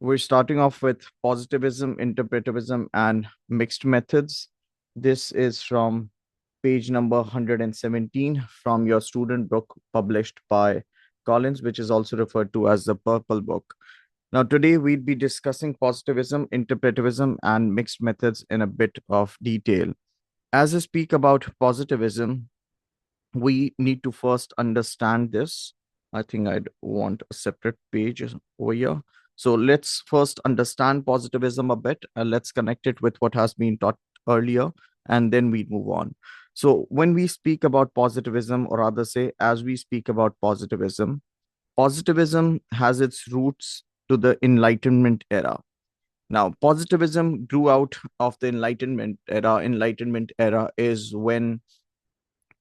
We're starting off with positivism, interpretivism, and mixed methods. This is from page number 117 from your student book published by Collins, which is also referred to as the Purple Book. Now, today we'd be discussing positivism, interpretivism, and mixed methods in a bit of detail. As I speak about positivism, we need to first understand this. I think I'd want a separate page over here. So let's first understand positivism a bit. Let's connect it with what has been taught earlier, and then we move on. So when we speak about positivism, or rather say, as we speak about positivism, positivism has its roots to the Enlightenment era. Now, positivism grew out of the Enlightenment era. Enlightenment era is when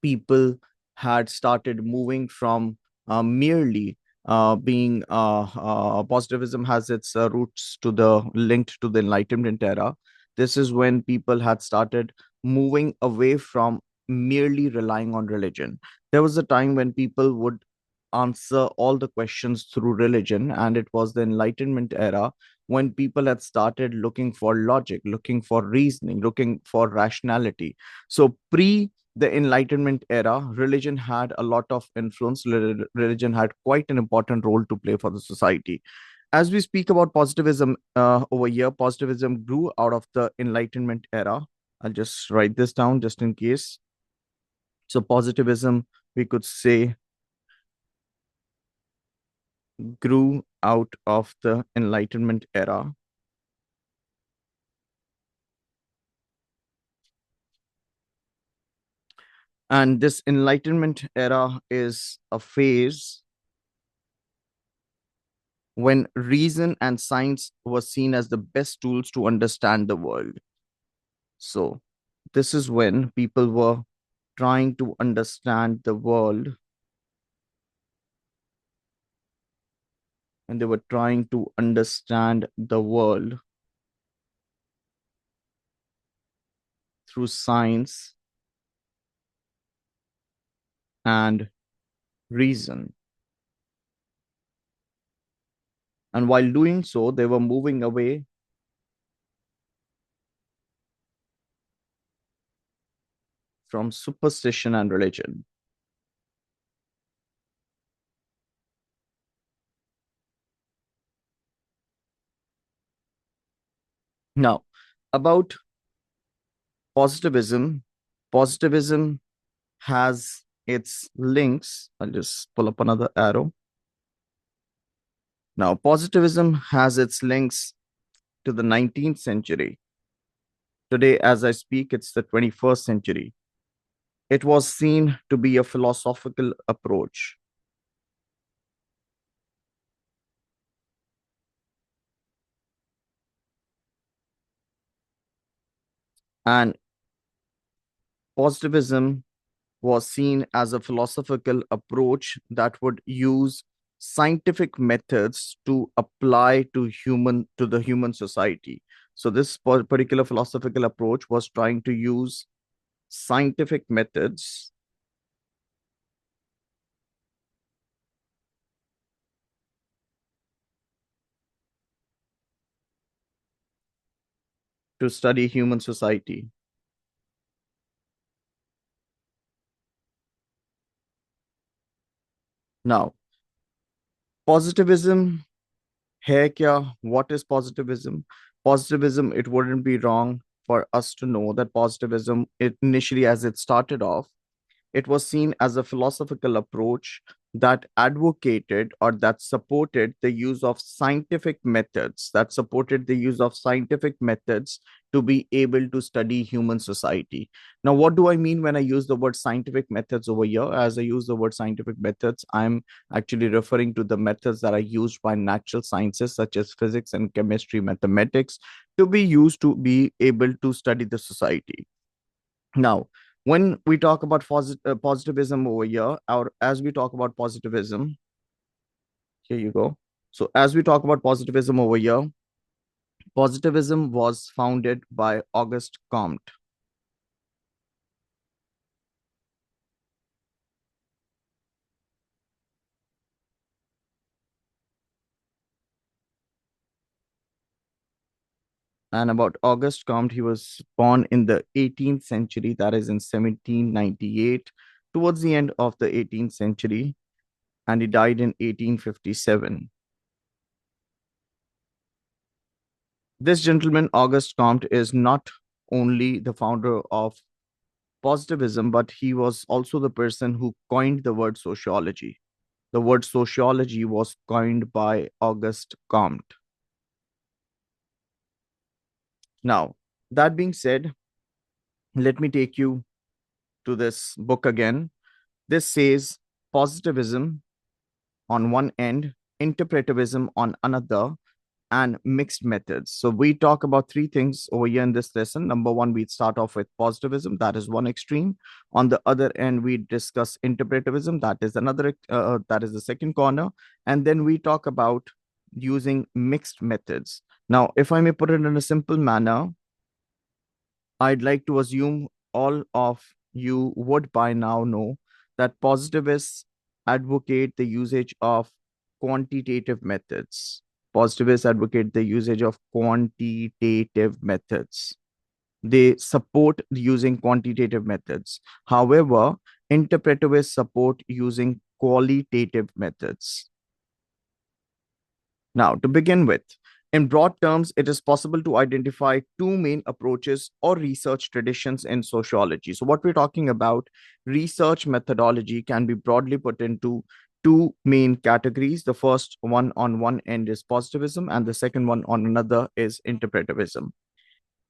people had started moving from merely being positivism has its roots to the linked to the Enlightenment era. This is when people had started moving away from merely relying on religion. There was a time when people would answer all the questions through religion, and it was the Enlightenment era when people had started looking for logic, looking for reasoning, looking for rationality. So pre the Enlightenment era, religion had a lot of influence. Religion had quite an important role to play for the society. As we speak about positivism over here, positivism grew out of the Enlightenment era. I'll just write this down just in case. So, positivism, we could say, grew out of the Enlightenment era. And this Enlightenment era is a phase when reason and science were seen as the best tools to understand the world. So, this is when people were trying to understand the world, and they were trying to understand the world through science and reason. And while doing so, they were moving away from superstition and religion. Now, about positivism, positivism has its links. I'll just pull up another arrow. Now, positivism has its links to the 19th century. Today, as I speak, it's the 21st century. It was seen to be a philosophical approach. And positivism was seen as a philosophical approach that would use scientific methods to apply to the human society. So this particular philosophical approach was trying to use scientific methods to study human society. Now, positivism, hai kya? What is positivism? Positivism, it wouldn't be wrong for us to know that positivism, initially as it started off, it was seen as a philosophical approach that advocated or that supported the use of scientific methods, to be able to study human society. Now, what do I mean when I use the word scientific methods over here? As I use the word scientific methods, I'm actually referring to the methods that are used by natural sciences such as physics and chemistry, mathematics, to be used to be able to study the society. Now, when we talk about positivism over here, or as we talk about positivism, here you go. So, as we talk about positivism over here, positivism was founded by Auguste Comte. And about Auguste Comte, he was born in the 18th century, that is in 1798, towards the end of the 18th century, and he died in 1857. This gentleman, Auguste Comte, is not only the founder of positivism, but he was also the person who coined the word sociology. The word sociology was coined by Auguste Comte. Now, that being said, let me take you to this book again. This says positivism on one end, interpretivism on another, and mixed methods. So we talk about three things over here in this lesson. Number one, we start off with positivism. That is one extreme. On the other end, we discuss interpretivism. That is another. That is the second corner. And then we talk about using mixed methods. Now, if I may put it in a simple manner, I'd like to assume all of you would by now know that positivists advocate the usage of quantitative methods. Positivists advocate the usage of quantitative methods. They support using quantitative methods. However, interpretivists support using qualitative methods. Now, to begin with, in broad terms, it is possible to identify two main approaches or research traditions in sociology. So, what we're talking about, research methodology can be broadly put into two main categories. The first one on one end is positivism, and the second one on another is interpretivism.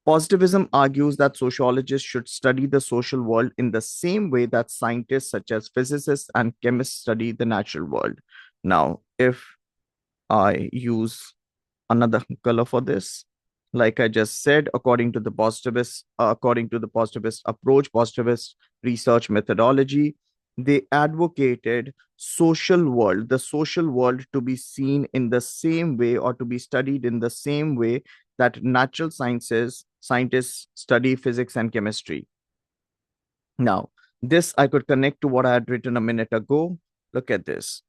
Positivism argues that sociologists should study the social world in the same way that scientists such as physicists and chemists study the natural world. Now, if I use another color for this. Like I just said, according to the positivist approach, positivist research methodology, they advocated the social world to be seen in the same way or to be studied in the same way that natural scientists study physics and chemistry. Now, this I could connect to what I had written a minute ago. Look at this.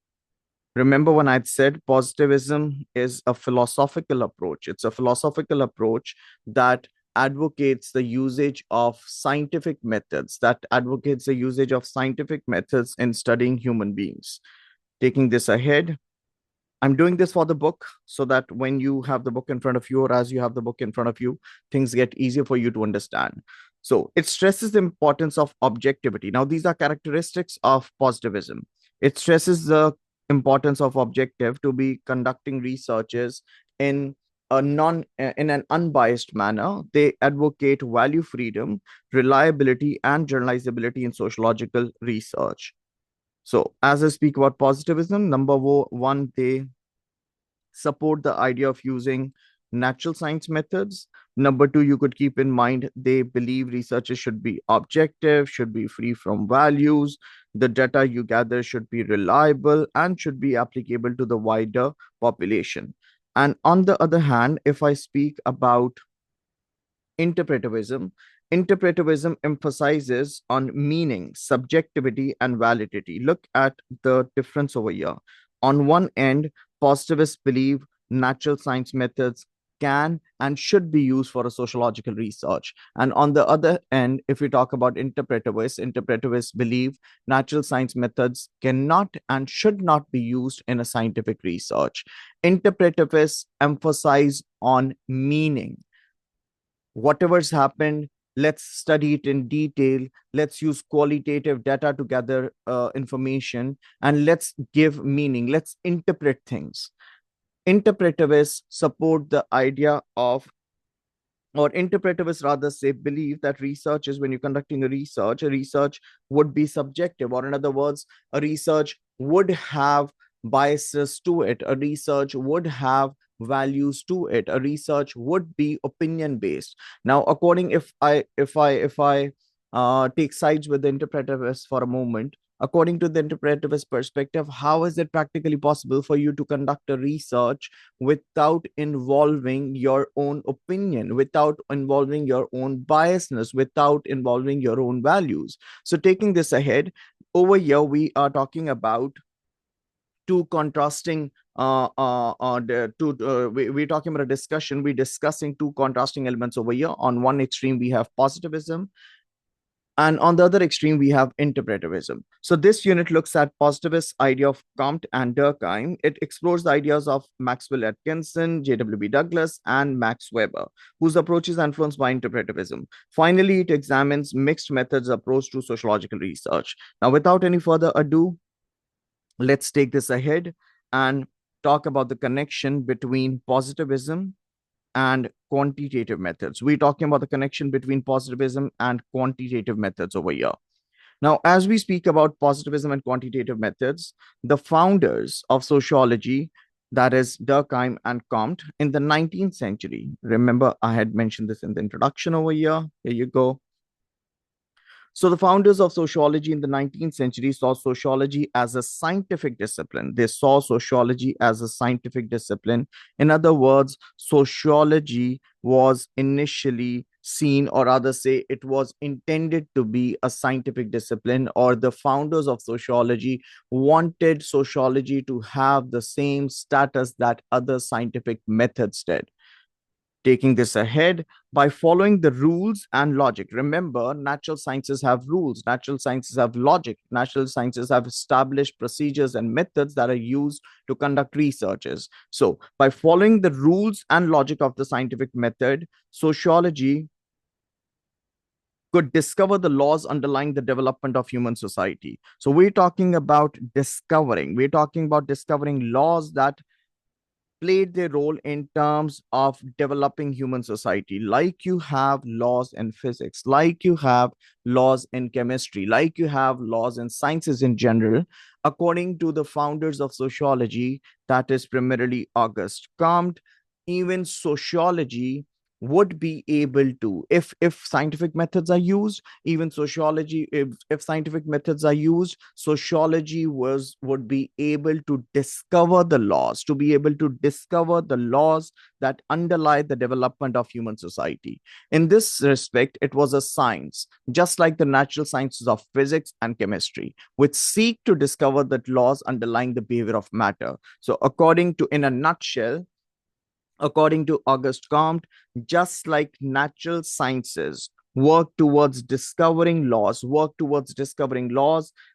Remember when I'd said positivism is a philosophical approach? It's a philosophical approach that advocates the usage of scientific methods, in studying human beings. Taking this ahead, I'm doing this for the book so that when you have the book in front of you, or as you have the book in front of you, things get easier for you to understand. So it stresses the importance of objectivity. Now, these are characteristics of positivism. It stresses the importance of objective to be conducting researches in in an unbiased manner. They advocate value freedom, reliability, and generalizability in sociological research. So, as I speak about positivism, number one, they support the idea of using natural science methods. Number two, you could keep in mind they believe researchers should be objective, should be free from values. The data you gather should be reliable and should be applicable to the wider population. And on the other hand, if I speak about interpretivism. Interpretivism emphasizes on meaning, subjectivity, and validity. Look at the difference over here. On one end, positivists believe natural science methods can and should be used for a sociological research. And on the other end, if we talk about interpretivists believe natural science methods cannot and should not be used in a scientific research. Interpretivists emphasize on meaning. Whatever's happened, let's study it in detail. Let's use qualitative data to gather information, and let's give meaning. Let's interpret things. Interpretivists support the idea of, or interpretivists rather say, believe that research is, when you're conducting a research would be subjective, or in other words, a research would have biases to it, a research would have values to it, a research would be opinion based. Now, according, if I take sides with the interpretivists for a moment, according to the interpretivist perspective, how is it practically possible for you to conduct a research without involving your own opinion, without involving your own biasness, without involving your own values? So, taking this ahead, over here, we are talking about two contrasting we're talking about a discussion. We're discussing two contrasting elements over here. On one extreme we have positivism, and on the other extreme, we have interpretivism. So this unit looks at positivist idea of Comte and Durkheim. It explores the ideas of Maxwell Atkinson, J.W.B. Douglas, and Max Weber, whose approaches are influenced by interpretivism. Finally, it examines mixed methods approach to sociological research. Now, without any further ado, let's take this ahead and talk about the connection between positivism and quantitative methods. We're talking about the connection between positivism and quantitative methods over here. Now, as we speak about positivism and quantitative methods, the founders of sociology, that is Durkheim and Comte, in the 19th century, remember I had mentioned this in the introduction over here. Here you go. So the founders of sociology in the 19th century saw sociology as a scientific discipline. They saw sociology as a scientific discipline. In other words, sociology was initially seen, or rather say it was intended to be a scientific discipline, or the founders of sociology wanted sociology to have the same status that other scientific methods did. Taking this ahead by following the rules and logic. Remember, natural sciences have rules, natural sciences have logic, natural sciences have established procedures and methods that are used to conduct researches. So, by following the rules and logic of the scientific method, sociology could discover the laws underlying the development of human society. So, we're talking about discovering laws that played their role in terms of developing human society. Like you have laws in physics, like you have laws in chemistry, like you have laws in sciences in general. According to the founders of sociology, that is primarily Auguste Comte, even sociology would be able to, if scientific methods are used, even sociology, if scientific methods are used, sociology would be able to discover the laws, to be able to discover the laws that underlie the development of human society. In this respect, it was a science, just like the natural sciences of physics and chemistry, which seek to discover the laws underlying the behavior of matter. So according to, in a nutshell, according to Auguste Comte, just like natural sciences work towards discovering laws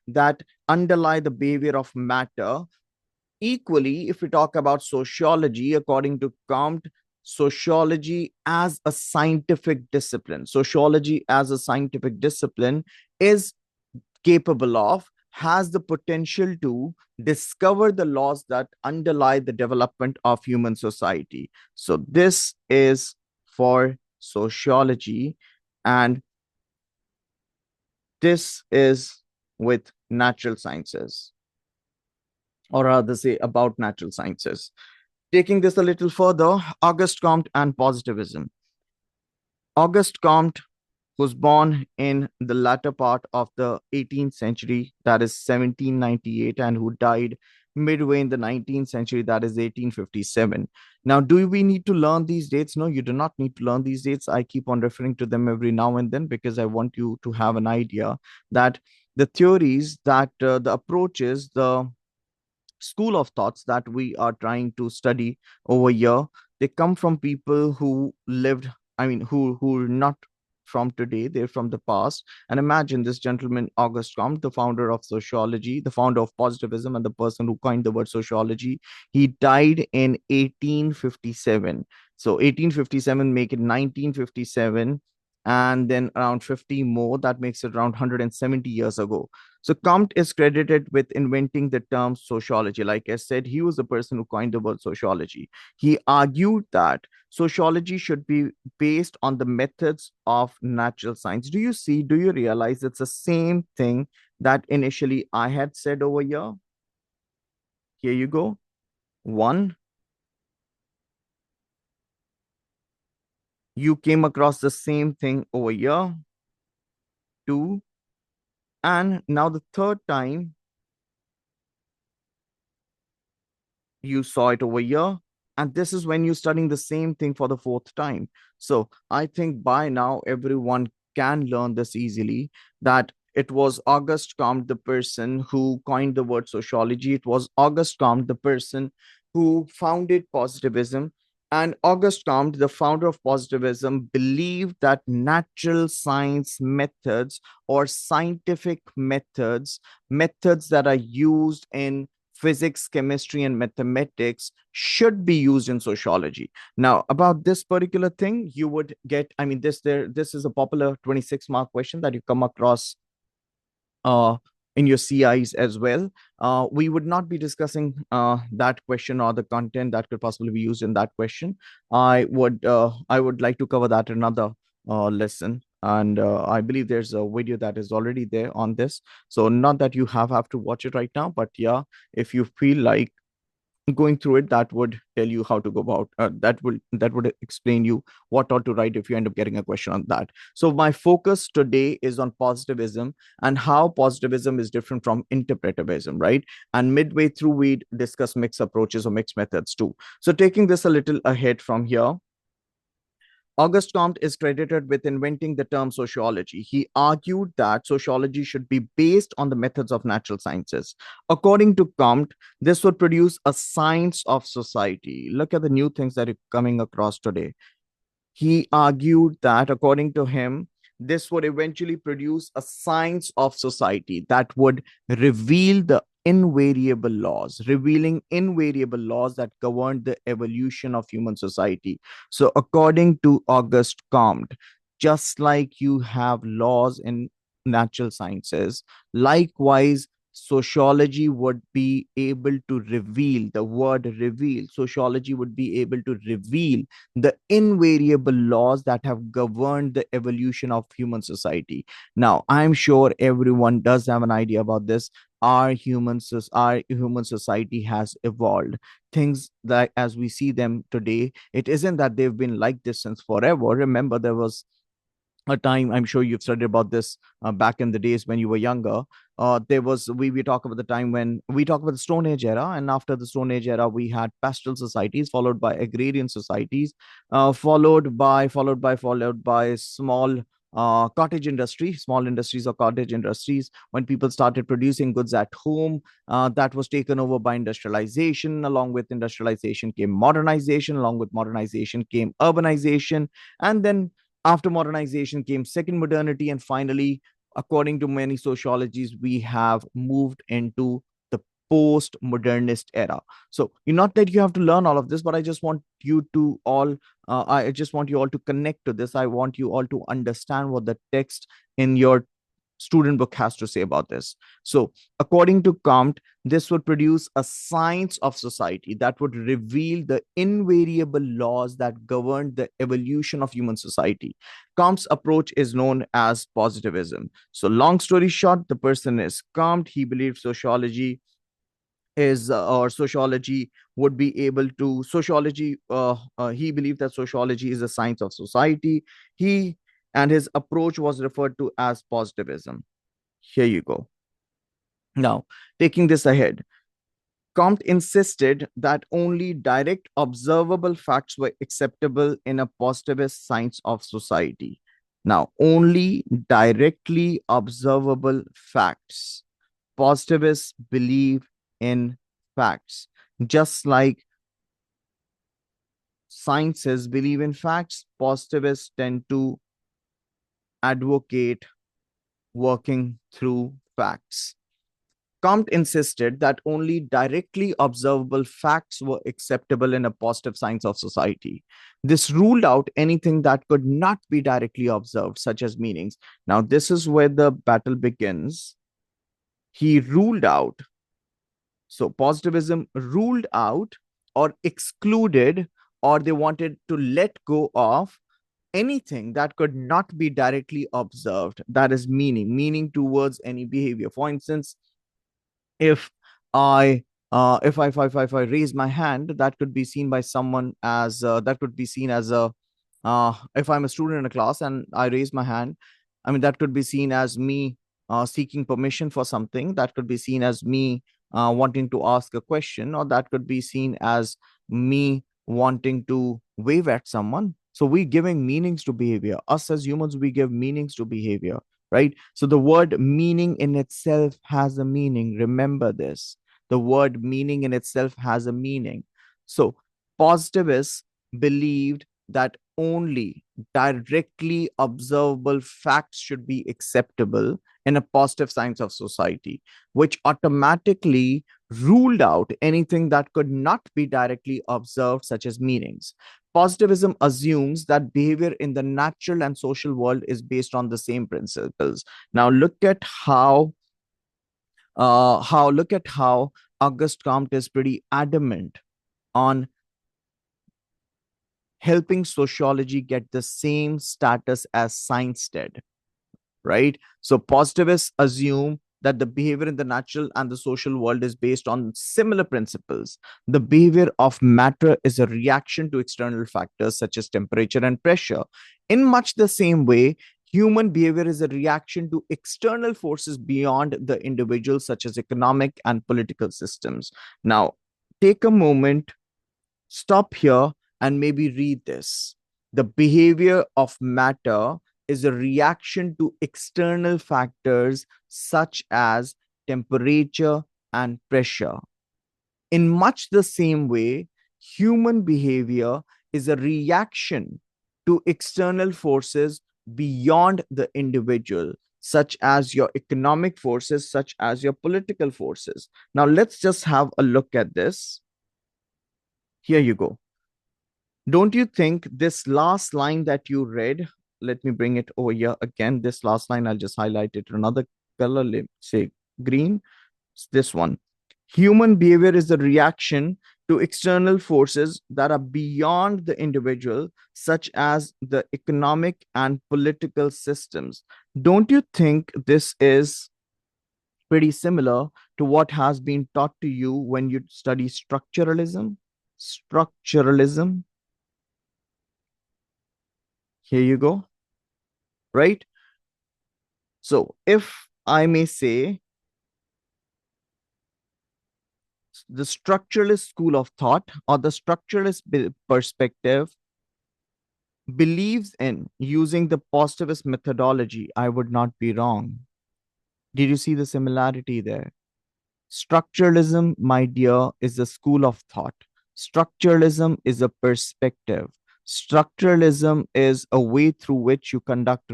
that underlie the behavior of matter. Equally, if we talk about sociology, according to Comte, sociology as a scientific discipline is capable of, has the potential to discover the laws that underlie the development of human society. So this is for sociology, and this is with natural sciences, or rather say about natural sciences. Taking this a little further, Auguste Comte and positivism. Auguste Comte was born in the latter part of the 18th century, that is 1798, and who died midway in the 19th century, that is 1857. Now, do we need to learn these dates? No, you do not need to learn these dates. I keep on referring to them every now and then because I want you to have an idea that the theories, that the approaches, the school of thoughts that we are trying to study over here, they come from people who lived, who are not from today, they're from the past. And imagine this gentleman, Auguste Comte, the founder of sociology, the founder of positivism, and the person who coined the word sociology. He died in 1857. So 1857 make it 1957, and then around 50 more, that makes it around 170 years ago. So Comte is credited with inventing the term sociology. Like I said, he was the person who coined the word sociology. He argued that sociology should be based on the methods of natural science. Do you realize it's the same thing that initially I had said over here? Here you go. One, you came across the same thing over here. Two, and now the third time you saw it over here. And this is when you're studying the same thing for the fourth time. So I think by now everyone can learn this easily, that It was Auguste Comte, the person who coined the word sociology. It was Auguste Comte, the person who founded positivism. And Auguste Comte, the founder of positivism, believed that natural science methods or scientific methods, methods that are used in physics, chemistry, and mathematics, should be used in sociology. Now, about this particular thing, you would get, I mean, this is a popular 26 mark question that you come across uh, in your CIs as well. We would not be discussing that question or the content that could possibly be used in that question. I would like to cover that in another lesson. And I believe there's a video that is already there on this. So not that you have to watch it right now, but yeah, if you feel like going through it, that would tell you how to go about that would explain you what ought to write if you end up getting a question on that. So my focus today is on positivism and how positivism is different from interpretivism, right? And midway through we discuss mixed approaches or mixed methods too. So taking this a little ahead from here, Auguste Comte is credited with inventing the term sociology. He argued that sociology should be based on the methods of natural sciences. According to Comte, this would produce a science of society. Look at the new things that are coming across today. He argued that, according to him, this would eventually produce a science of society that would reveal the invariable laws, revealing invariable laws that govern the evolution of human society. So, according to Auguste Comte, just like you have laws in natural sciences, likewise, sociology would be able to reveal the word reveal. Sociology would be able to reveal the invariable laws that have governed the evolution of human society. Now, I'm sure everyone does have an idea about this. Our human society has evolved. Things that as we see them today, it isn't that they've been like this since forever. Remember, there was a time, I'm sure you've studied about this back in the days when you were younger. There was we talk about the time when we talk about the Stone Age era, and after the Stone Age era we had pastoral societies followed by agrarian societies, followed by small cottage industry, small industries or cottage industries. When people started producing goods at home, that was taken over by industrialization. Along with industrialization came modernization. Along with modernization came urbanization. And then after modernization came second modernity. And finally, according to many sociologies, we have moved into the post modernist era. So, not that you have to learn all of this, but I just want you all to connect to this. I want you all to understand what the text in your student book has to say about this. So, according to Comte, this would produce a science of society that would reveal the invariable laws that govern the evolution of human society. Comte's approach is known as positivism. So, long story short, the person is Comte. He believed sociology is or sociology would be able to sociology he believed that sociology is a science of society. He and his approach was referred to as positivism. Here you go. Now, taking this ahead, Comte insisted that only direct observable facts were acceptable in a positivist science of society. Now, only directly observable facts. Positivists believe in facts. Just like sciences believe in facts, positivists tend to advocate working through facts. Comte insisted that only directly observable facts were acceptable in a positive science of society. This ruled out anything that could not be directly observed, such as meanings. Now, this is where the battle begins. He ruled out, so positivism ruled out or excluded, or they wanted to let go of anything that could not be directly observed. That is meaning towards any behavior. For instance, if I if I raise my hand, that could be seen by someone as that could be seen as a if I'm a student in a class and I raise my hand, I mean that could be seen as me seeking permission for something. That could be seen as me wanting to ask a question, or that could be seen as me wanting to wave at someone. So we giving meanings to behavior. Us as humans, we give meanings to behavior, right? So the word meaning in itself has a meaning. Remember this. The word meaning in itself has a meaning. So positivists believed that only directly observable facts should be acceptable in a positive science of society, which automatically ruled out anything that could not be directly observed, such as meanings. Positivism assumes that behavior in the natural and social world is based on the same principles. Now look at how Auguste Comte is pretty adamant on helping sociology get the same status as science did, right? So positivists assume that the behavior in the natural and the social world is based on similar principles. The behavior of matter is a reaction to external factors such as temperature and pressure. In much the same way, human behavior is a reaction to external forces beyond the individual, such as economic and political systems. Now, take a moment, stop here, and maybe read this. The behavior of matter is a reaction to external factors such as temperature and pressure. In much the same way, human behavior is a reaction to external forces beyond the individual, such as your economic forces, such as your political forces. Now, let's just have a look at this. Here you go. Don't you think this last line that you read, let me bring it over here again. This last line, I'll just highlight it in another color, say green. It's this one. Human behavior is a reaction to external forces that are beyond the individual, such as the economic and political systems. Don't you think this is pretty similar to what has been taught to you when you study structuralism? Structuralism. Here you go, right? So, if I may say, the structuralist school of thought or the structuralist perspective believes in using the positivist methodology, I would not be wrong. Did you see the similarity there? Structuralism, my dear, is a school of thought. Structuralism is a perspective. Structuralism is a way through which you conduct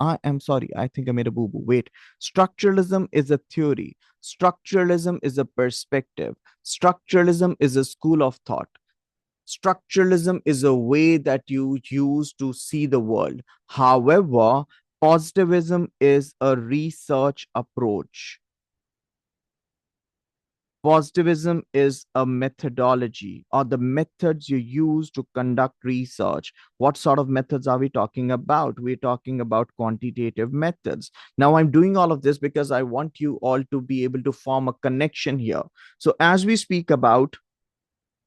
I am sorry, I think I made a boo boo. Wait. Structuralism is a theory. Structuralism is a perspective. Structuralism is a school of thought. Structuralism is a way that you use to see the world. However, positivism is a research approach. Positivism is a methodology or the methods you use to conduct research. What sort of methods are we talking about? We're talking about quantitative methods. Now, I'm doing all of this because I want you all to be able to form a connection here. So, as we speak about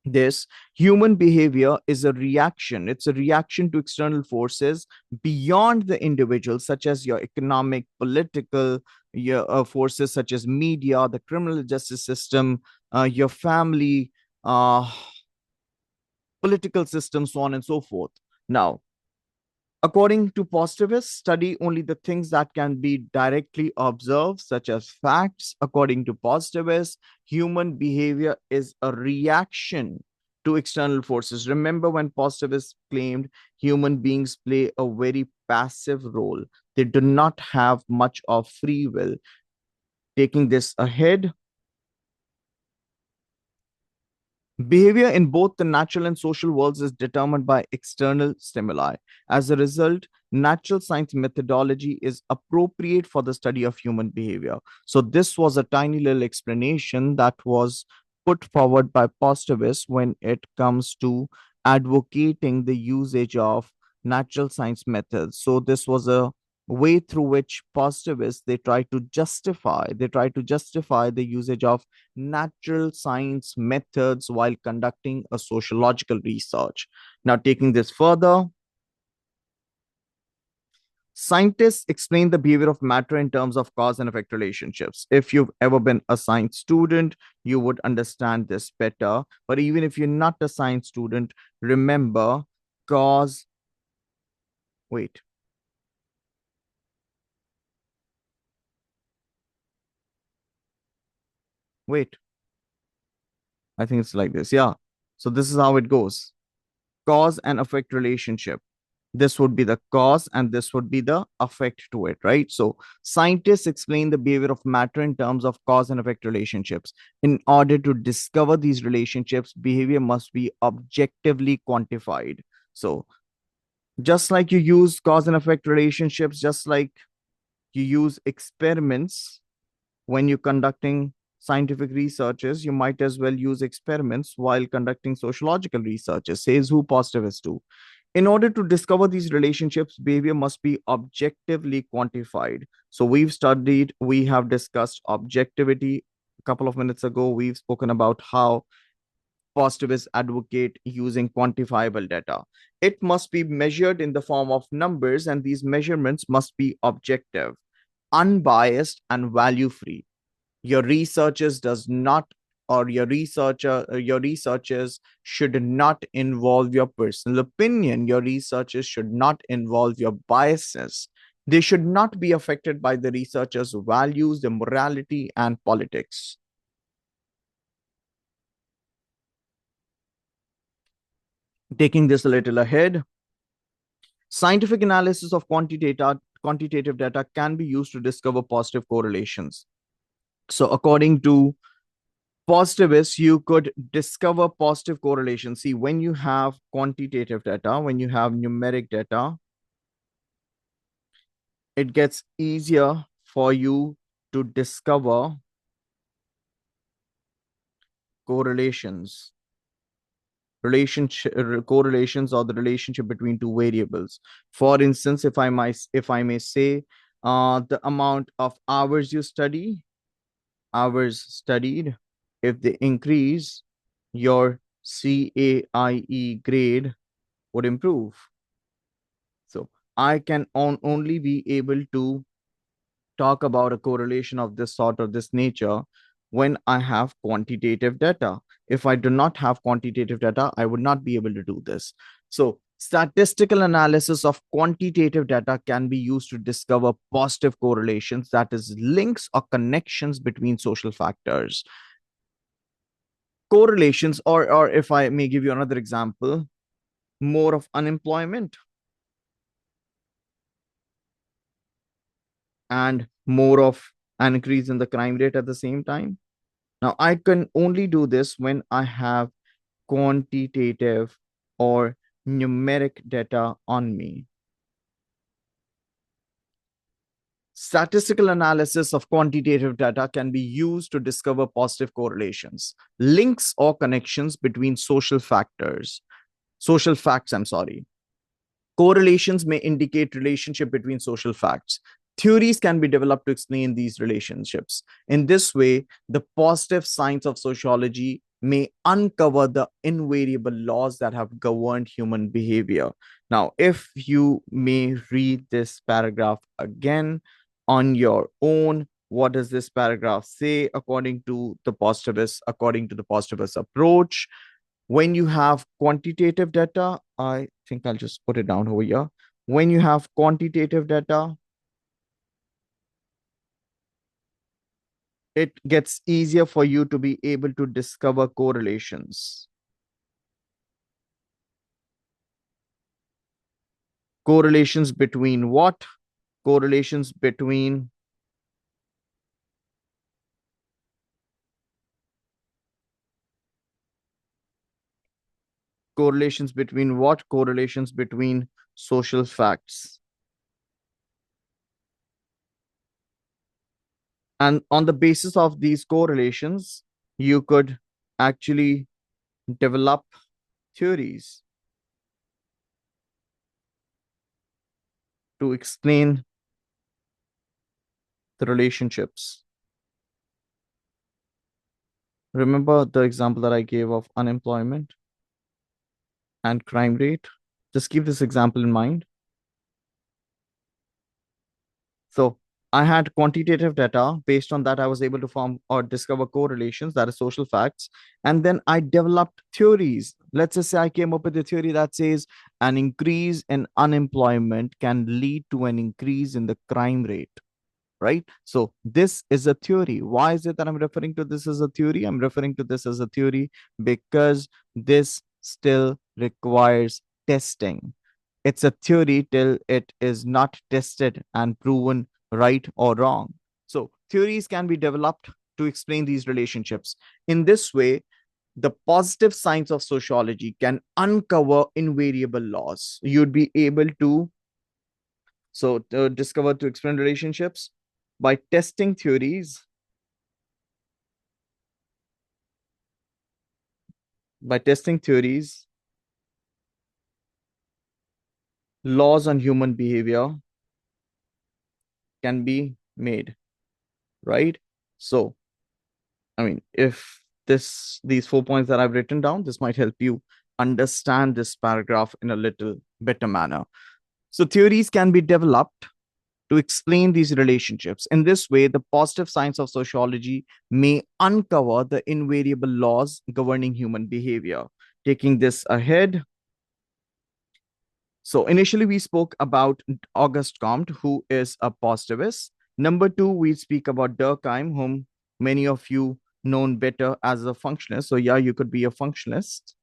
this, human behavior is a reaction. It's a reaction to external forces beyond the individual, such as your economic, political, your forces such as media, the criminal justice system, your family, political system, so on and so forth. Now, according to positivists, study only the things that can be directly observed, such as facts. According to positivists, human behavior is a reaction to external forces. Remember when positivists claimed human beings play a very passive role, they do not have much of free will. Taking this ahead, behavior in both the natural and social worlds is determined by external stimuli. As a result, natural science methodology is appropriate for the study of human behavior. So, this was a tiny little explanation that was put forward by positivists when it comes to advocating the usage of natural science methods. So, this was a way through which positivists they try to justify the usage of natural science methods while conducting a sociological research. Now, taking this further, scientists explain the behavior of matter in terms of cause and effect relationships. If you've ever been a science student, you would understand this better. But even if you're not a science student, remember cause, wait, Wait, I think it's like this. Yeah. So this is how it goes. Cause and effect relationship. This would be the cause and this would be the effect to it, right? So scientists explain the behavior of matter in terms of cause and effect relationships. In order to discover these relationships, behavior must be objectively quantified. So just like you use cause and effect relationships, just like you use experiments when you're conducting scientific researches, you might as well use experiments while conducting sociological researches, says who positivists do. In order to discover these relationships, behavior must be objectively quantified. So we have discussed objectivity a couple of minutes ago. We've spoken about how positivists advocate using quantifiable data. It must be measured in the form of numbers, and these measurements must be objective, unbiased, and value free. Your researchers does not or your researchers should not involve your personal opinion. Your researchers should not involve your biases. They should not be affected by the researchers values, their morality, and politics. Taking this a little ahead, scientific analysis of quantitative data can be used to discover positive correlations. So according to positivists, you could discover positive correlations. See, when you have quantitative data, when you have numeric data, it gets easier for you to discover correlations. Correlations or the relationship between two variables. For instance, if I may say, the amount of hours studied, if they increase, your CAIE grade would improve. So I can only be able to talk about a correlation of this sort or this nature when I have quantitative data. If I do not have quantitative data, I would not be able to do this. So statistical analysis of quantitative data can be used to discover positive correlations, that is, links or connections between social factors. Correlations, or if I may give you another example, more of unemployment and more of an increase in the crime rate at the same time. Now, I can only do this when I have quantitative or numeric data on me. Statistical analysis of quantitative data can be used to discover positive correlations, links or connections between social facts, I'm sorry. Correlations may indicate relationship between social facts. Theories can be developed to explain these relationships. In this way, the positive science of sociology may uncover the invariable laws that have governed human behavior. Now, if you may read this paragraph again on your own, what does this paragraph say according to the positivist approach? When you have quantitative data, I think I'll just put it down over here. When you have quantitative data, it gets easier for you to be able to discover correlations. Correlations between what? Correlations between correlations between what? Correlations between social facts. And on the basis of these correlations, you could actually develop theories to explain the relationships. Remember the example that I gave of unemployment and crime rate? Just keep this example in mind. So I had quantitative data. Based on that, I was able to form or discover correlations, that is social facts. And then I developed theories. Let's just say I came up with a theory that says an increase in unemployment can lead to an increase in the crime rate. right? So this is a theory. Why is it that I'm referring to this as a theory? I'm referring to this as a theory because this still requires testing. It's a theory till it is not tested and proven right or wrong. So theories can be developed to explain these relationships. In this way, the positive science of sociology can uncover invariable laws. You'd be able to to discover to explain relationships by testing theories, by testing theories, laws on human behavior can be made, right? So, I mean, if these 4 points that I've written down, this might help you understand this paragraph in a little better manner. So, theories can be developed to explain these relationships. In this way, the positive science of sociology may uncover the invariable laws governing human behavior. Taking this ahead, so initially we spoke about Auguste Comte, who is a positivist. Number two, we speak about Durkheim, whom many of you known better as a functionalist. So yeah, you could be a functionalist,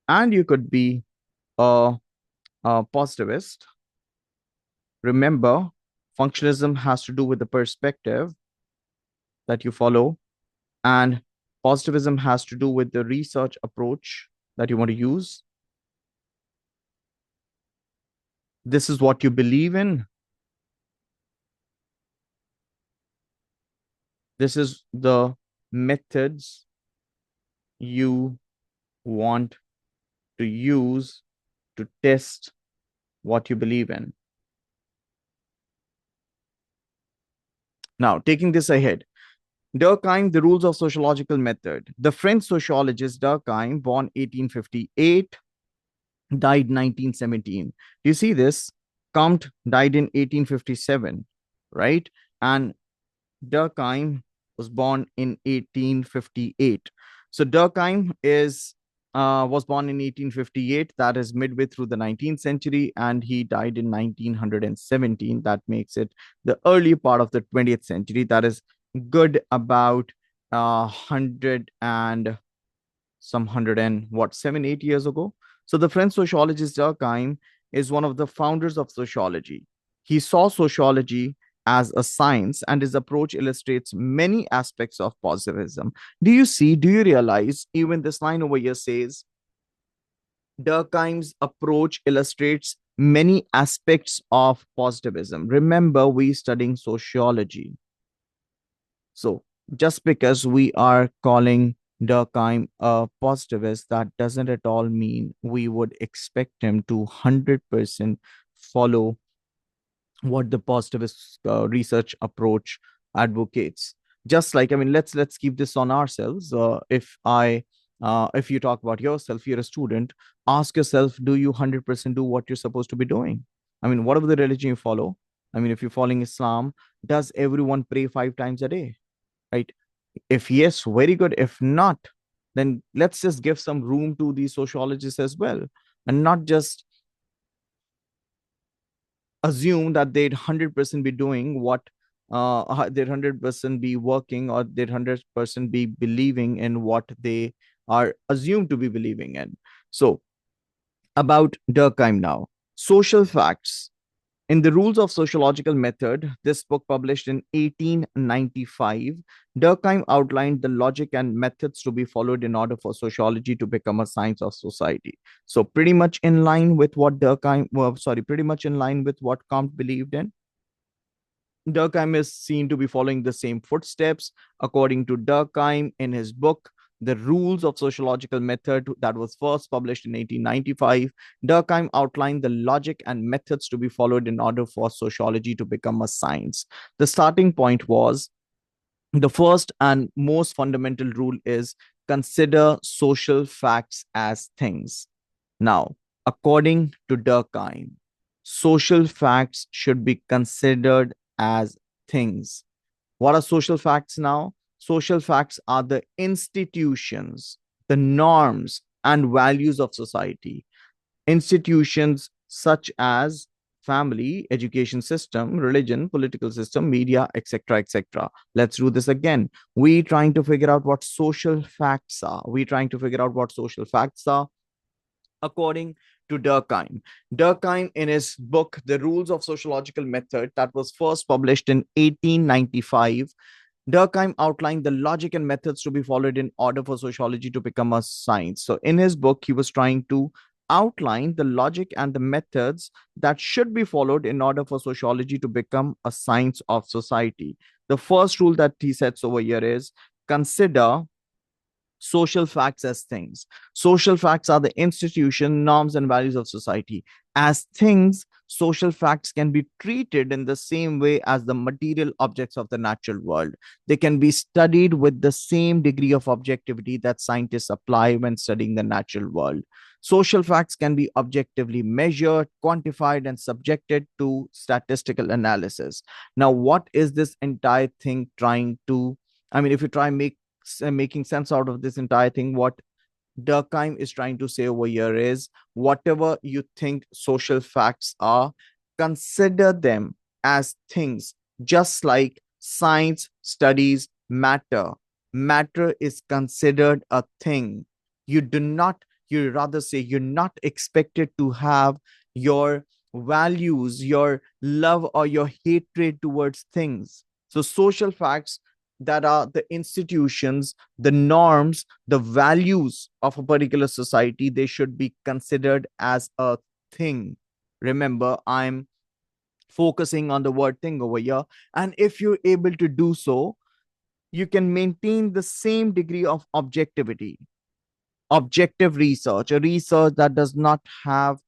and you could be a positivist. Remember, functionalism has to do with the perspective that you follow, and positivism has to do with the research approach that you want to use. This is what you believe in. This is the methods you want to use to test what you believe in. Now, taking this ahead, Durkheim, the rules of sociological method. The French sociologist Durkheim, born 1858, died 1917. Do you see this? Comte died in 1857, right? And Durkheim was born in 1858. So Durkheim was born in 1858. That is midway through the 19th century, and he died in 1917. That makes it the early part of the 20th century. That is good about 7, 8 years ago. So the French sociologist Durkheim is one of the founders of sociology. He saw sociology as a science, and his approach illustrates many aspects of positivism. Do you realize, even this line over here says, Durkheim's approach illustrates many aspects of positivism. Remember, we studying sociology. So just because we are calling Durkheim a positivist, that doesn't at all mean we would expect him to 100% follow what the positivist research approach advocates. Just like, I mean, let's keep this on ourselves. If you talk about yourself, you're a student, ask yourself, do you 100% do what you're supposed to be doing? I mean, whatever the religion you follow, I mean, if you're following Islam, does everyone pray 5 times a day, right? If yes, very good. If not, then let's just give some room to these sociologists as well, and not just assume that they'd 100% be doing what they'd 100% be working, or they'd 100% be believing in what they are assumed to be believing in. So about Durkheim now, social facts. In the Rules of Sociological Method, this book published in 1895, Durkheim outlined the logic and methods to be followed in order for sociology to become a science of society. So pretty much in line with what pretty much in line with what Comte believed in. Durkheim is seen to be following the same footsteps. According to Durkheim, in his book, The Rules of Sociological Method, that was first published in 1895, Durkheim outlined the logic and methods to be followed in order for sociology to become a science. The starting point was, the first and most fundamental rule is, consider social facts as things. Now, according to Durkheim, social facts should be considered as things. What are social facts now? Social facts are the institutions, the norms, and values of society. Institutions such as family, education system, religion, political system, media, etc., etc. Let's do this again. We trying to figure out what social facts are. We trying to figure out what social facts are according to Durkheim. Durkheim, in his book, The Rules of Sociological Method, that was first published in 1895, Durkheim outlined the logic and methods to be followed in order for sociology to become a science. So, in his book, he was trying to outline the logic and the methods that should be followed in order for sociology to become a science of society. The first rule that he sets over here is consider social facts as things. Social facts are the institution, norms, and values of society. As things, social facts can be treated in the same way as the material objects of the natural world. They can be studied with the same degree of objectivity that scientists apply when studying the natural world. Social facts can be objectively measured, quantified, and subjected to statistical analysis. Now, what is this entire thing trying to? I mean, if you try and making sense out of this entire thing, what Durkheim is trying to say over here is whatever you think social facts are, consider them as things, just like science studies matter. Matter is considered a thing. You do not, you rather say, you're not expected to have your values, your love, or your hatred towards things. So, social facts that are the institutions, the norms, the values of a particular society, they should be considered as a thing. Remember, I'm focusing on the word thing over here. And if you're able to do so, you can maintain the same degree of objectivity, objective research, a research that does not have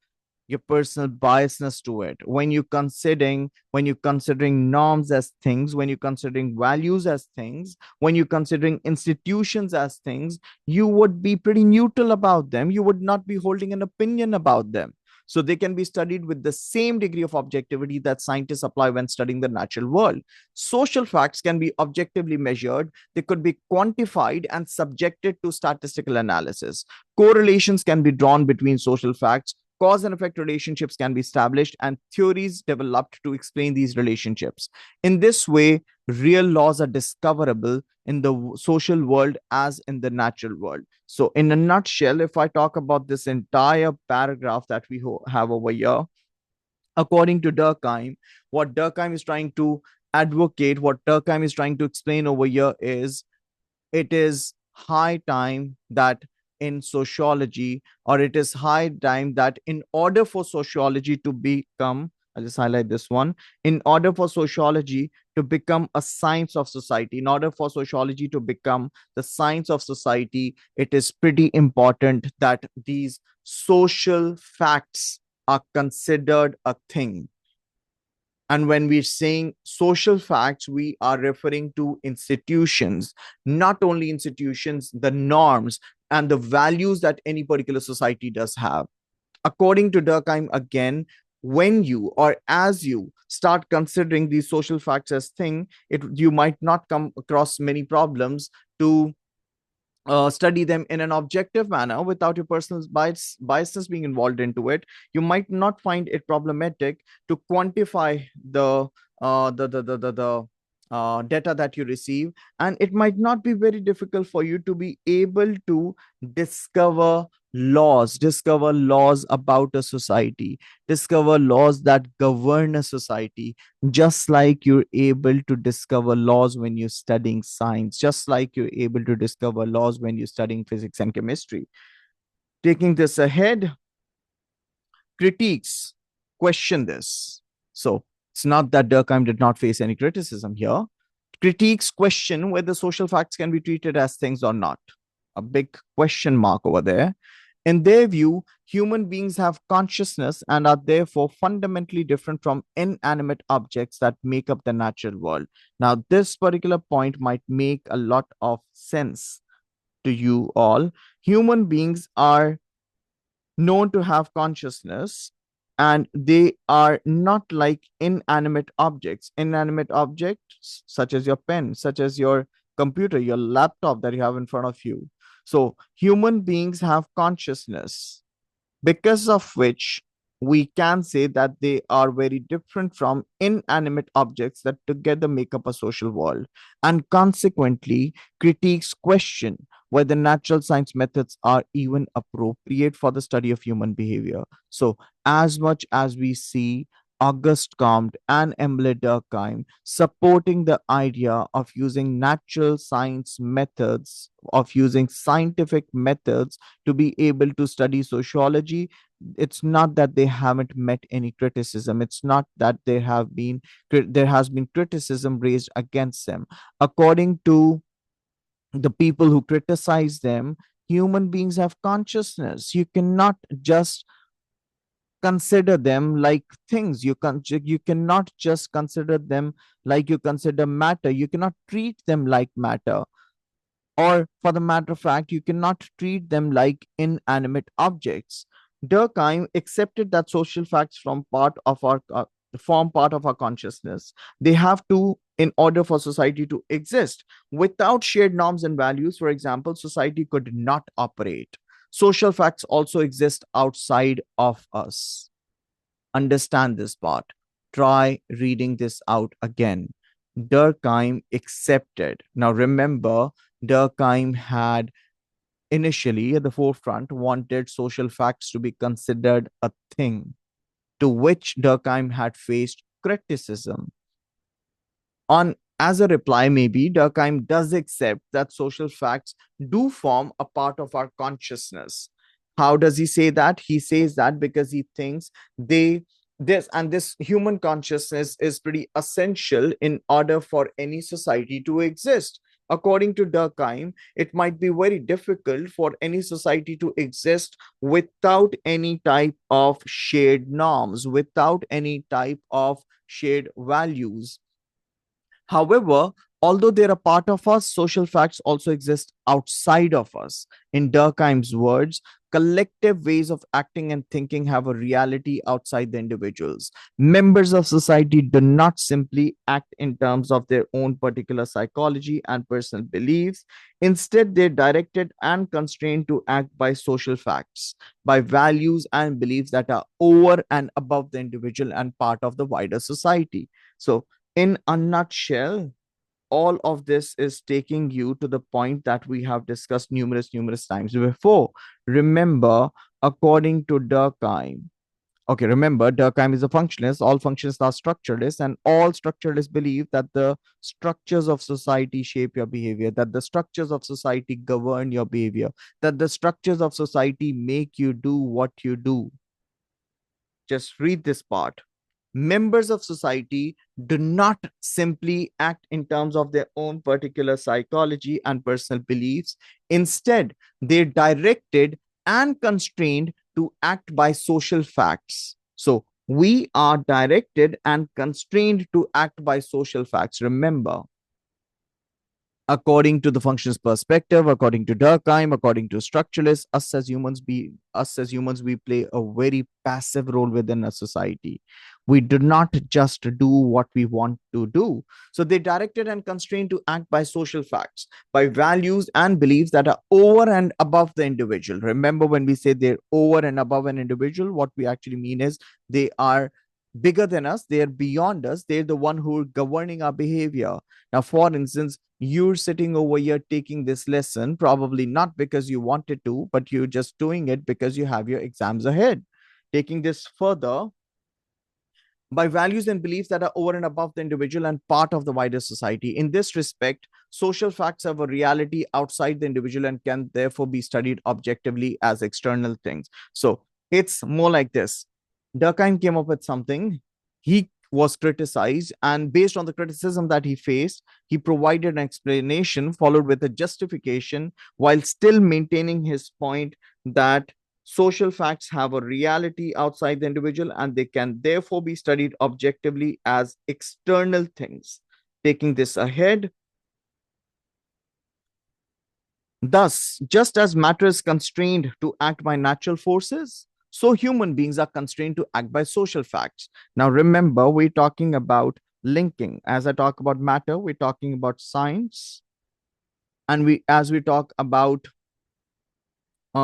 your personal biasness to it. When you're considering norms as things, when you're considering values as things, when you're considering institutions as things, you would be pretty neutral about them. You would not be holding an opinion about them. So they can be studied with the same degree of objectivity that scientists apply when studying the natural world. Social facts can be objectively measured, they could be quantified and subjected to statistical analysis. Correlations can be drawn between social facts, cause and effect relationships can be established, and theories developed to explain these relationships. In this way, real laws are discoverable in the social world as in the natural world. So, in a nutshell, if I talk about this entire paragraph that we have over here, according to Durkheim, what Durkheim is trying to advocate, what Durkheim is trying to explain over here is it is high time that in sociology, or it is high time that in order for sociology to become, I'll just highlight this one, in order for sociology to become a science of society, in order for sociology to become the science of society, it is pretty important that these social facts are considered a thing. And when we're saying social facts, we are referring to institutions, not only institutions, the norms and the values that any particular society does have. According to Durkheim, again, when you or as you start considering these social facts as thing, you might not come across many problems to study them in an objective manner without your personal biases being involved into it. You might not find it problematic to quantify the data that you receive, and it might not be very difficult for you to be able to discover discover laws about a society, discover laws that govern a society, just like you're able to discover laws when you're studying science, just like you're able to discover laws when you're studying physics and chemistry. Taking this ahead, critiques question this. So it's not that Durkheim did not face any criticism here. Critiques question whether social facts can be treated as things or not. A big question mark over there. In their view, human beings have consciousness and are therefore fundamentally different from inanimate objects that make up the natural world. Now, this particular point might make a lot of sense to you all. Human beings are known to have consciousness, and they are not like inanimate objects. Inanimate objects, such as your pen, such as your computer, your laptop that you have in front of you. So, human beings have consciousness, because of which we can say that they are very different from inanimate objects that together make up a social world, and consequently critiques question whether natural science methods are even appropriate for the study of human behavior. So, as much as we see Auguste Comte and Emile Durkheim supporting the idea of using natural science methods, of using scientific methods to be able to study sociology, it's not that they haven't met any criticism. It's not that there has been criticism raised against them. According to the people who criticize them, human beings have consciousness. You cannot just consider them like things. You cannot just consider them like you consider matter. You cannot treat them like matter, or for the matter of fact, you cannot treat them like inanimate objects. Durkheim accepted that social facts form part of our consciousness. They have to, in order for society to exist. Without shared norms and values, for example, society could not operate. Social facts also exist outside of us. Understand this part. Try reading this out again. Durkheim accepted. Now remember, Durkheim had initially at the forefront wanted social facts to be considered a thing, to which Durkheim had faced criticism. On as a reply, maybe Durkheim does accept that social facts do form a part of our consciousness. How does he say that? He says that because he thinks they this human consciousness is pretty essential in order for any society to exist. According to Durkheim, it might be very difficult for any society to exist without any type of shared norms, without any type of shared values. However, although they're a part of us, social facts also exist outside of us. In Durkheim's words, collective ways of acting and thinking have a reality outside the individuals. Members of society do not simply act in terms of their own particular psychology and personal beliefs. Instead, they're directed and constrained to act by social facts, by values and beliefs that are over and above the individual and part of the wider society. So, in a nutshell, all of this is taking you to the point that we have discussed numerous times before. Remember, according to Durkheim, okay, remember, Durkheim is a functionalist. All functionalists are structuralists, and all structuralists believe that the structures of society shape your behavior, that the structures of society govern your behavior, that the structures of society make you do what you do. Just read this part. Members of society do not simply act in terms of their own particular psychology and personal beliefs. Instead, they're directed and constrained to act by social facts. So, we are directed and constrained to act by social facts. Remember, according to the functionist perspective, according to Durkheim, according to structuralists, us as humans, we play a very passive role within a society. We do not just do what we want to do. So they directed and constrained to act by social facts, by values and beliefs that are over and above the individual. Remember, when we say they're over and above an individual, what we actually mean is they are bigger than us, they're beyond us, they're the one who are governing our behavior. Now, for instance, you're sitting over here taking this lesson, probably not because you wanted to, but you're just doing it because you have your exams ahead. Taking this further, by values and beliefs that are over and above the individual and part of the wider society. In this respect, social facts have a reality outside the individual and can therefore be studied objectively as external things. So it's more like this. Durkheim came up with something. He was criticized, and based on the criticism that he faced, he provided an explanation followed with a justification while still maintaining his point that social facts have a reality outside the individual and they can therefore be studied objectively as external things. Taking this ahead, thus, just as matter is constrained to act by natural forces, so human beings are constrained to act by social facts. Now, remember, we're talking about linking. As I talk about matter, we're talking about science. And as we talk about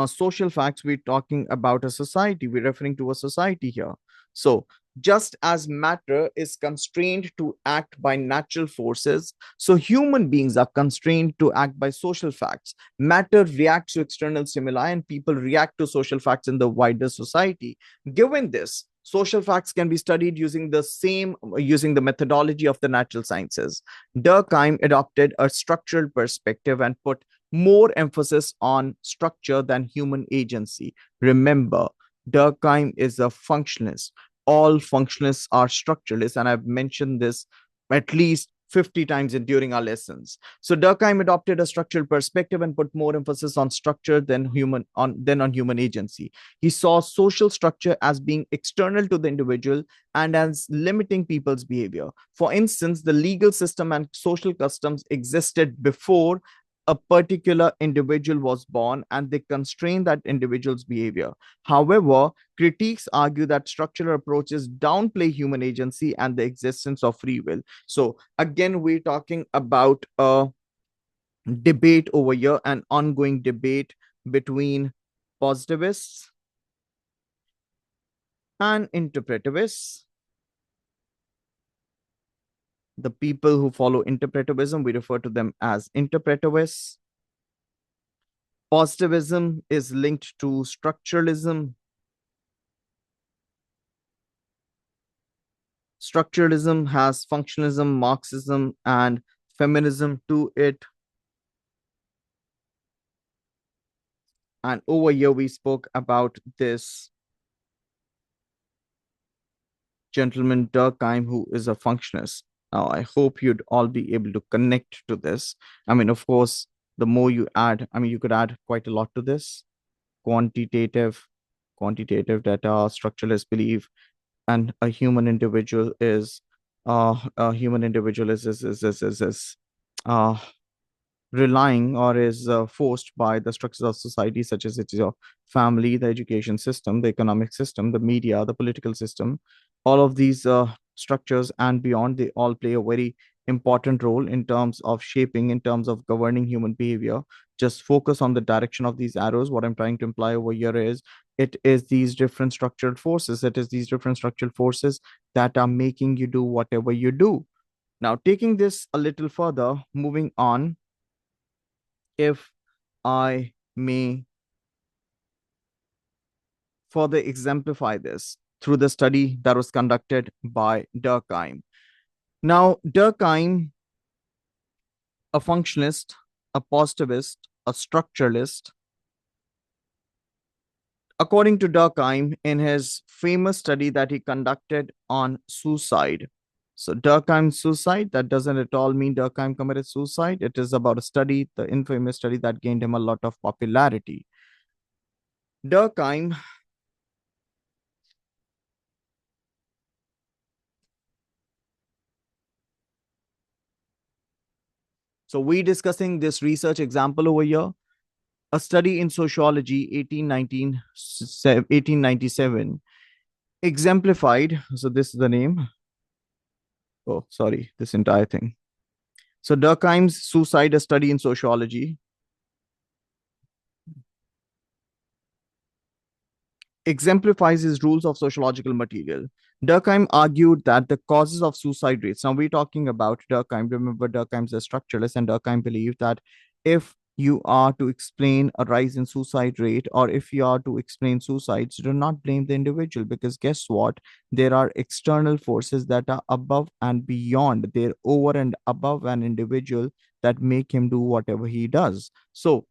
social facts, we're talking about a society. We're referring to a society here. So, just as matter is constrained to act by natural forces, so human beings are constrained to act by social facts. Matter reacts to external stimuli, and people react to social facts in the wider society. Given this, social facts can be studied using the methodology of the natural sciences. Durkheim adopted a structural perspective and put more emphasis on structure than human agency. Remember, Durkheim is a functionalist. All functionalists are structuralists, and I've mentioned this at least 50 times during our lessons. So Durkheim adopted a structural perspective and put more emphasis on structure than on human agency. He saw social structure as being external to the individual and as limiting people's behavior. For instance, the legal system and social customs existed before a particular individual was born, and they constrain that individual's behavior. However, critiques argue that structural approaches downplay human agency and the existence of free will. So, again, we're talking about a debate over here, an ongoing debate between positivists and interpretivists. The people who follow interpretivism, we refer to them as interpretivists. Positivism is linked to structuralism. Structuralism has functionalism, Marxism, and feminism to it. And over here, we spoke about this gentleman Durkheim, who is a functionist. Now, I hope you'd all be able to connect to this. I mean, of course, the more you add, I mean, you could add quite a lot to this. Quantitative, quantitative data, structuralists believe, and a human individual is uh, relying or is forced by the structures of society, such as it's your family, the education system, the economic system, the media, the political system. All of these structures and beyond, they all play a very important role in terms of shaping, in terms of governing human behavior. Just focus on the direction of these arrows. What I'm trying to imply over here is it is these different structural forces, that are making you do whatever you do. Now, taking this a little further, moving on, if I may further exemplify this through the study that was conducted by Durkheim. Now, Durkheim, a functionalist, a positivist, a structuralist, according to Durkheim, in his famous study that he conducted on suicide. So, Durkheim's suicide, that doesn't at all mean Durkheim committed suicide. It is about a study, the infamous study that gained him a lot of popularity. Durkheim, so we're discussing this research example over here. A study in sociology, 1897, exemplified. So this is the name. Oh, sorry, this entire thing. So Durkheim's Suicide, a study in sociology, exemplifies his rules of sociological material. Durkheim argued that the causes of suicide rates. Now we're talking about Durkheim. Remember, Durkheim's a structuralist, and Durkheim believed that if you are to explain a rise in suicide rate, or if you are to explain suicides, do not blame the individual, because guess what? There are external forces that are above and beyond, they're over and above an individual, that make him do whatever he does. So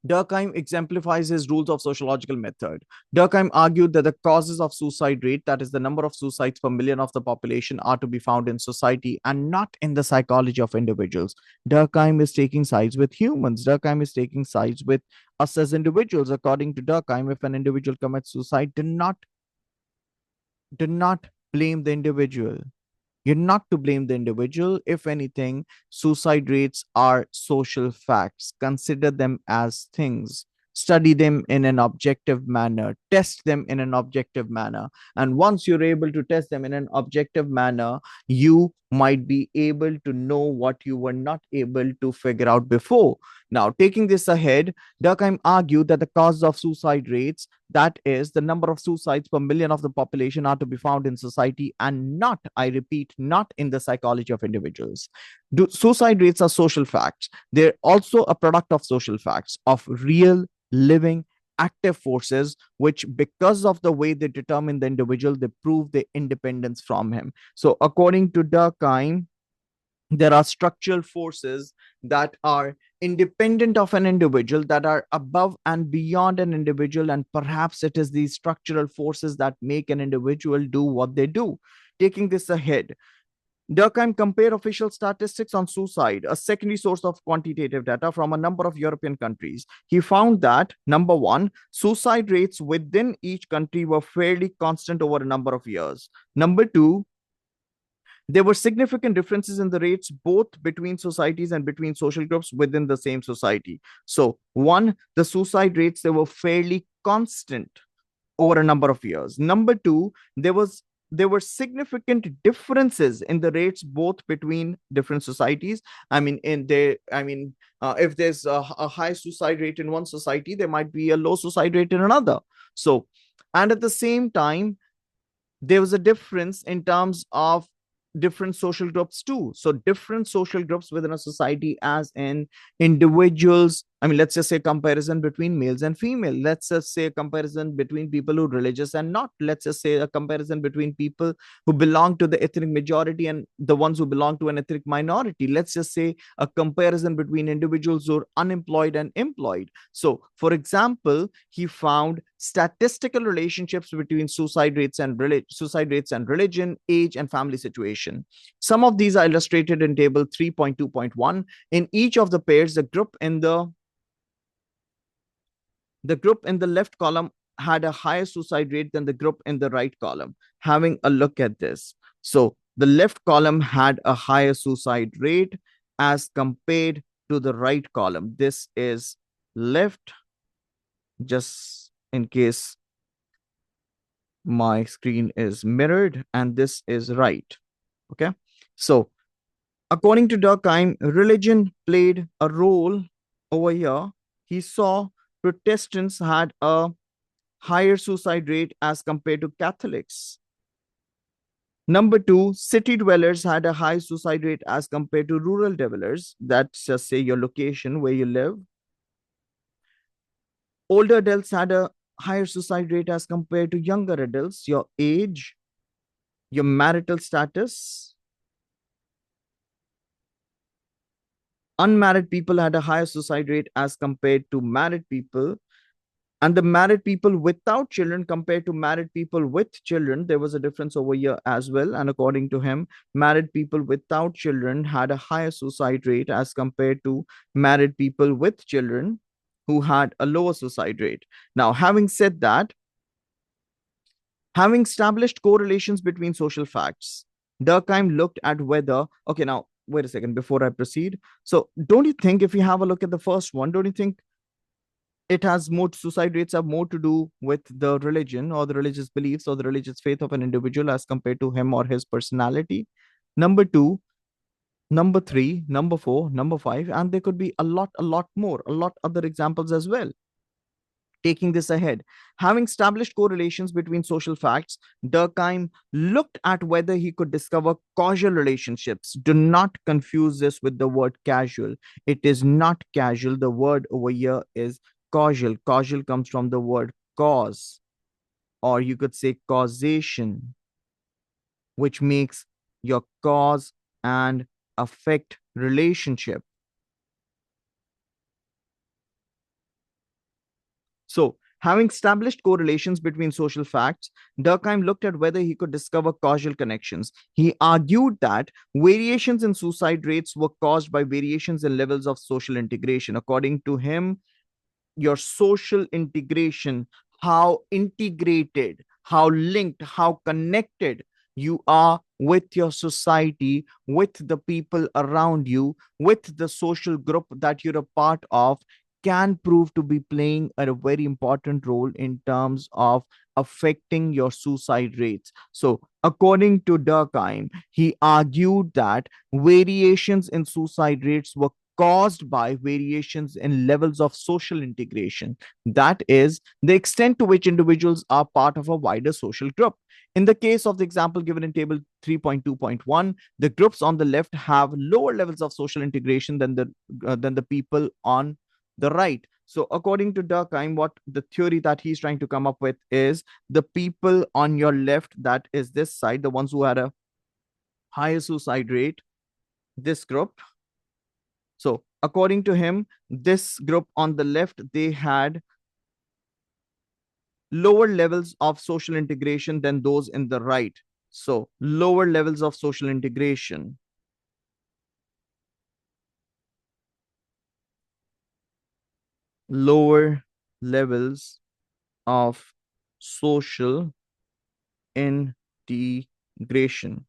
Durkheim exemplifies his rules of sociological method. Durkheim argued that the causes of suicide rate, that is the number of suicides per million of the population, are to be found in society and not in the psychology of individuals. Durkheim is taking sides with humans. Durkheim is taking sides with us as individuals. According to Durkheim, if an individual commits suicide, do not blame the individual. You're not to blame the individual. If anything, suicide rates are social facts. Consider them as things. study them in an objective manner, test them in an objective manner. And once you're able to test them in an objective manner, you might be able to know what you were not able to figure out before. Now, taking this ahead, Durkheim argued that the causes of suicide rates, that is, the number of suicides per million of the population, are to be found in society and not, I repeat, not in the psychology of individuals. Suicide rates are social facts. They're also a product of social facts, of real, living, active forces, which, because of the way they determine the individual, they prove their independence from him. So, according to Durkheim, there are structural forces that are independent of an individual, that are above and beyond an individual, and perhaps it is these structural forces that make an individual do what they do. Taking this ahead, Durkheim compared official statistics on suicide, a secondary source of quantitative data, from a number of European countries. He found that, number one, suicide rates within each country were fairly constant over a number of years. Number two, there were significant differences in the rates both between societies and between social groups within the same society. So, one, the suicide rates, they were fairly constant over a number of years. Number two, there were significant differences in the rates both between different societies. If there's a high suicide rate in one society, there might be a low suicide rate in another. So, and at the same time, there was a difference in terms of different social groups too. So different social groups within a society, as in individuals. Let's just say comparison between males and female. Let's just say a comparison between people who are religious and not. Let's just say a comparison between people who belong to the ethnic majority and the ones who belong to an ethnic minority. Let's just say a comparison between individuals who are unemployed and employed. So, for example, he found statistical relationships between suicide rates and religion, age, and family situation. Some of these are illustrated in table 3.2.1. In each of the pairs, the group in the left column had a higher suicide rate than the group in the right column. Having a look at this. So the left column had a higher suicide rate as compared to the right column. This is left, just in case my screen is mirrored, and this is right. Okay. So according to Durkheim, religion played a role over here. He saw Protestants had a higher suicide rate as compared to Catholics. Number two, city dwellers had a high suicide rate as compared to rural dwellers. That's just say your location where you live. Older adults had a higher suicide rate as compared to younger adults, your age, your marital status. Unmarried people had a higher suicide rate as compared to married people. And the married people without children compared to married people with children, there was a difference over here as well. And according to him, married people without children had a higher suicide rate as compared to married people with children, who had a lower suicide rate. Now, having said that, having established correlations between social facts, Durkheim looked at whether, okay, now, wait a second before I proceed. So, don't you think, if you have a look at the first one, don't you think it has more, suicide rates have more to do with the religion or the religious beliefs or the religious faith of an individual as compared to him or his personality? Number two, number three, number four, number five, and there could be a lot more, a lot other examples as well. Taking this ahead, having established correlations between social facts, Durkheim looked at whether he could discover causal relationships. Do not confuse this with the word casual. It is not casual. The word over here is causal. Causal comes from the word cause, or you could say causation, which makes your cause and effect relationship. So, having established correlations between social facts, Durkheim looked at whether he could discover causal connections. He argued that variations in suicide rates were caused by variations in levels of social integration. According to him, your social integration, how integrated, how linked, how connected you are with your society, with the people around you, with the social group that you're a part of, can prove to be playing a very important role in terms of affecting your suicide rates. So, according to Durkheim, he argued that variations in suicide rates were caused by variations in levels of social integration. That is, the extent to which individuals are part of a wider social group. In the case of the example given in table 3.2.1, the groups on the left have lower levels of social integration than the people on the right. So, according to Durkheim, what the theory that he's trying to come up with is the people on your left, that is this side, the ones who had a higher suicide rate, this group. So, according to him, this group on the left, they had lower levels of social integration than those in the right. So, lower levels of social integration. Lower levels of social integration.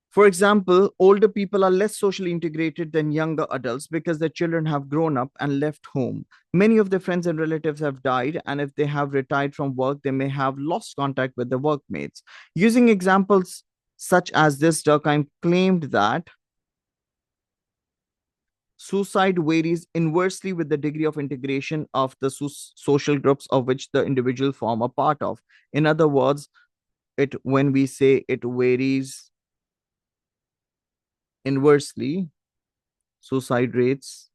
For example, older people are less socially integrated than younger adults because their children have grown up and left home. Many of their friends and relatives have died, and if they have retired from work, they may have lost contact with their workmates. Using examples such as this, Durkheim claimed that suicide varies inversely with the degree of integration of the social groups of which the individual form a part of. In other words, it when we say it varies inversely, suicide rates,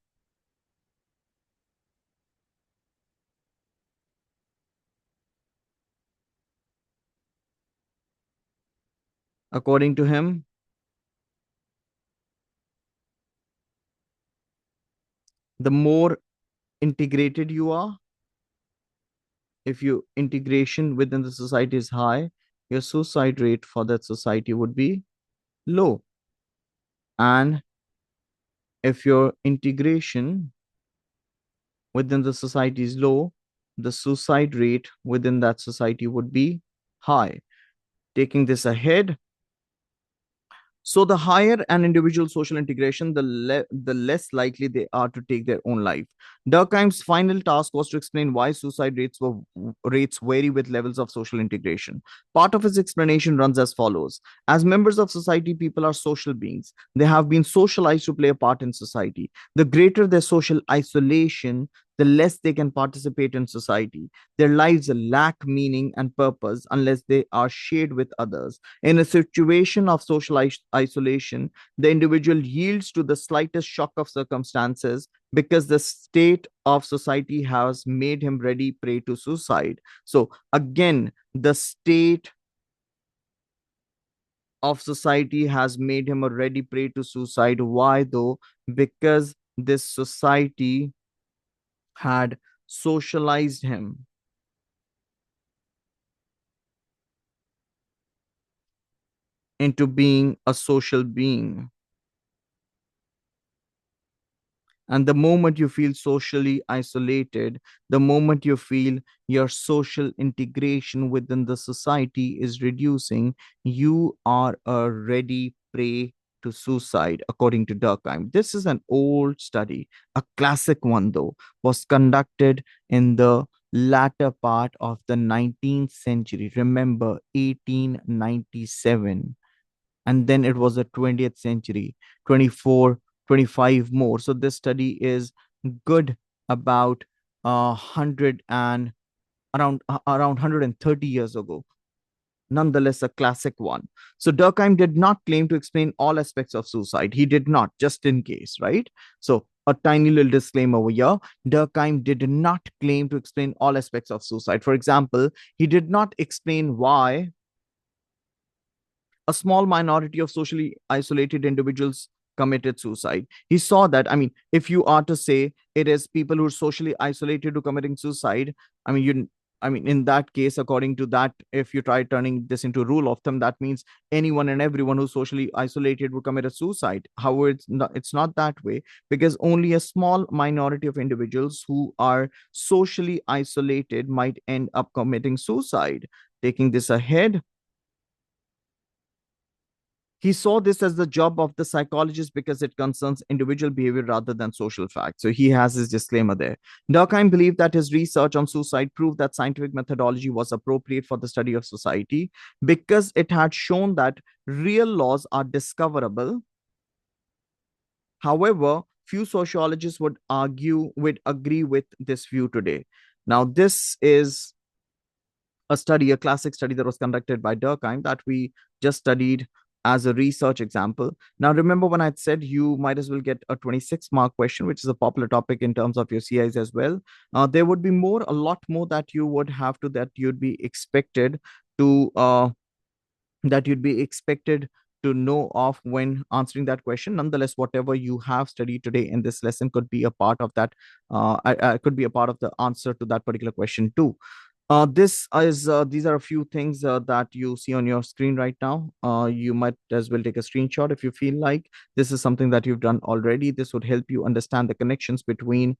according to him, the more integrated you are, if your integration within the society is high, your suicide rate for that society would be low. And if your integration within the society is low, the suicide rate within that society would be high. Taking this ahead, so the higher an individual social integration, the less likely they are to take their own life. Durkheim's final task was to explain why suicide rates vary with levels of social integration. Part of his explanation runs as follows: as members of society, people are social beings. They have been socialized to play a part in society. The greater their social isolation, the less they can participate in society. Their lives lack meaning and purpose unless they are shared with others. In a situation of social isolation, the individual yields to the slightest shock of circumstances because the state of society has made him ready prey to suicide. So, again, the state of society has made him a ready prey to suicide. Why though? Because this society had socialized him into being a social being. And the moment you feel socially isolated, the moment you feel your social integration within the society is reducing, you are a ready prey to suicide, according to Durkheim. This is an old study, a classic one, though, was conducted in the latter part of the 19th century. Remember, 1897, and then it was the 20th century, 24, 25 more. So this study is good about 100 and around 130 years ago, nonetheless a classic one. So Durkheim did not claim to explain all aspects of suicide. He did not, just in case, right? So a tiny little disclaimer over here: Durkheim did not claim to explain all aspects of suicide. For example, he did not explain why a small minority of socially isolated individuals committed suicide. He saw that, I mean, if you are to say it is people who are socially isolated who committing suicide, I mean, in that case, according to that, if you try turning this into a rule of thumb, that means anyone and everyone who's socially isolated would commit a suicide. However, it's not that way, because only a small minority of individuals who are socially isolated might end up committing suicide. Taking this ahead, He saw this as the job of the psychologist because it concerns individual behavior rather than social facts. So he has his disclaimer there. Durkheim believed that his research on suicide proved that scientific methodology was appropriate for the study of society because it had shown that real laws are discoverable. However, few sociologists would agree with this view today. Now, this is a classic study that was conducted by Durkheim that we just studied as a research example. Now, remember when I said you might as well get a 26-mark question, which is a popular topic in terms of your CIs as well. There would be a lot more that you'd be expected to know of when answering that question. Nonetheless, whatever you have studied today in this lesson could be a part of that. Could be a part of the answer to that particular question too. These are a few things that you see on your screen right now. You might as well take a screenshot if you feel like. This is something that you've done already. This would help you understand the connections between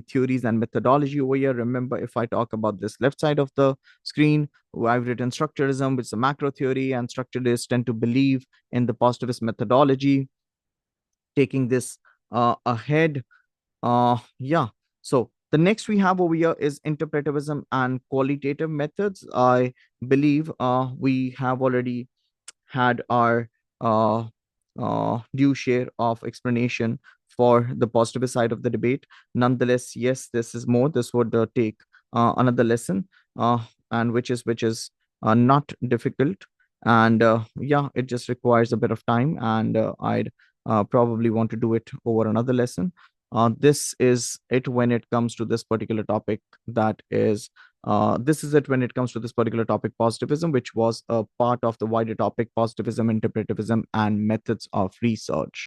theories and methodology over here. Remember, if I talk about this left side of the screen, I've written structuralism, which is a macro theory, and structuralists tend to believe in the positivist methodology. Taking this ahead, yeah. So the next we have over here is interpretivism and qualitative methods. I believe we have already had our uh, due share of explanation for the positivist side of the debate. Nonetheless, yes, this is more. This would take another lesson, uh, and which is not difficult. And yeah, it just requires a bit of time, and I'd probably want to do it over another lesson. This is it when it comes to this particular topic. This is it when it comes to this particular topic, positivism, which was a part of the wider topic, positivism, interpretivism, and methods of research.